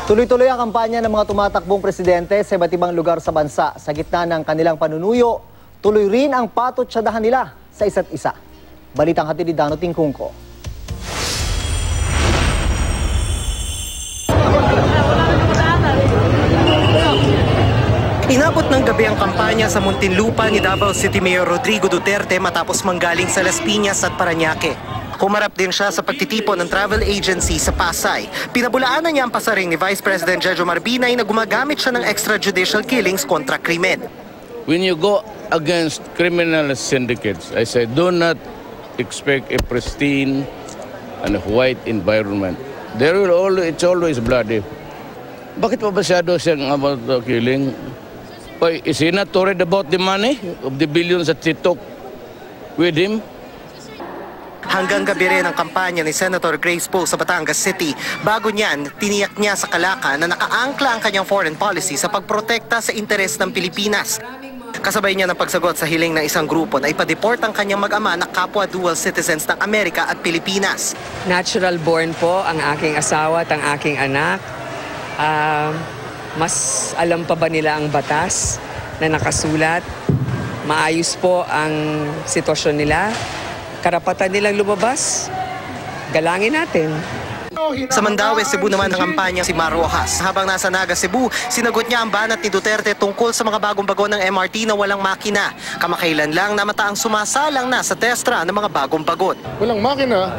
Tuloy-tuloy ang kampanya ng mga tumatakbong presidente sa iba't ibang lugar sa bansa. Sa gitna ng kanilang panunuyo, tuloy rin ang patotsyadahan nila sa isa't isa. Balitang hatid ni Dano Tingkungko. Inabot ng gabi ang kampanya sa Muntinlupa ni Davao City Mayor Rodrigo Duterte matapos manggaling sa Las Piñas at Parañaque. Humarap din siya sa pagtitipon ng travel agency sa Pasay. Pinabulaanan niya ang pasaring ni Vice President Jejo Marbinay na gumagamit siya ng extrajudicial killings kontra krimen. When you go against criminal syndicates, I say do not expect a pristine and a white environment. It's always bloody. Bakit pa masyado siyang about the killing? Why, is he not worried about the money of the billions that he took with him? Hanggang gabi rin ang kampanya ni Senator Grace Poe sa Batangas City. Bago niyan, tiniyak niya sa Calaccan na nakaangkla ang kanyang foreign policy sa pagprotekta sa interes ng Pilipinas. Kasabay niya ng pagsagot sa hiling ng isang grupo na ipadeport ang kanyang mag-ama na kapwa dual citizens ng Amerika at Pilipinas. Natural born po ang aking asawa at ang aking anak. Mas alam pa ba nila ang batas na nakasulat? Maayos po ang sitwasyon nila. Karapatan nilang lumabas, galangin natin. Sa Mandaue, Cebu naman ang kampanya si Mar Rojas. Habang nasa Naga, Cebu, sinagot niya ang banat ni Duterte tungkol sa mga bagong bago ng MRT na walang makina. Kamakailan lang namata ang sumasalang na sa testra ng mga bagong bagot. Walang makina,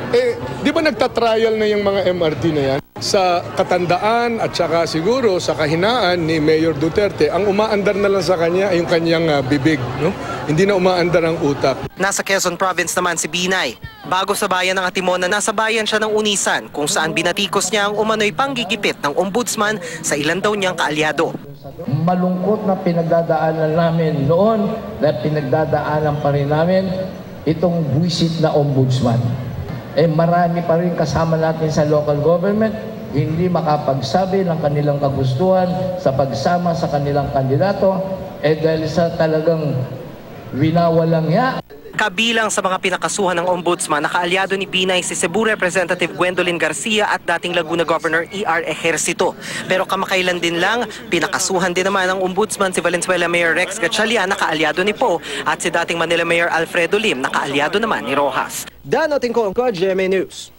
di ba nagtatrial na yung mga MRT na yan? Sa katandaan at saka siguro sa kahinaan ni Mayor Duterte, ang umaandar na lang sa kanya ay yung kanyang bibig. No? Hindi na umaandar ang utak. Nasa Quezon Province naman si Binay. Bago sa bayan ng Atimona, nasa bayan siya ng Unisan kung saan binatikos niya ang umano'y panggigipit ng ombudsman sa ilan daw niyang kaalyado. Malungkot na pinagdadaanan namin noon na pinagdadaanan pa rin namin itong buwisit na ombudsman. Marami pa rin kasama natin sa local government hindi makapagsabi ng kanilang kagustuhan sa pagsama sa kanilang kandidato dahil sa talagang winawalang niya. Kabilang sa mga pinakasuhan ng ombudsman, nakaalyado ni Binay si Cebu Representative Gwendolyn Garcia at dating Laguna Governor E.R. Ejercito. Pero kamakailan din lang, pinakasuhan din naman ng ombudsman si Valenzuela Mayor Rex Gatchalian, nakaalyado ni Poe, at si dating Manila Mayor Alfredo Lim, nakaalyado naman ni Rojas. Dano Tingkongko, GMA News.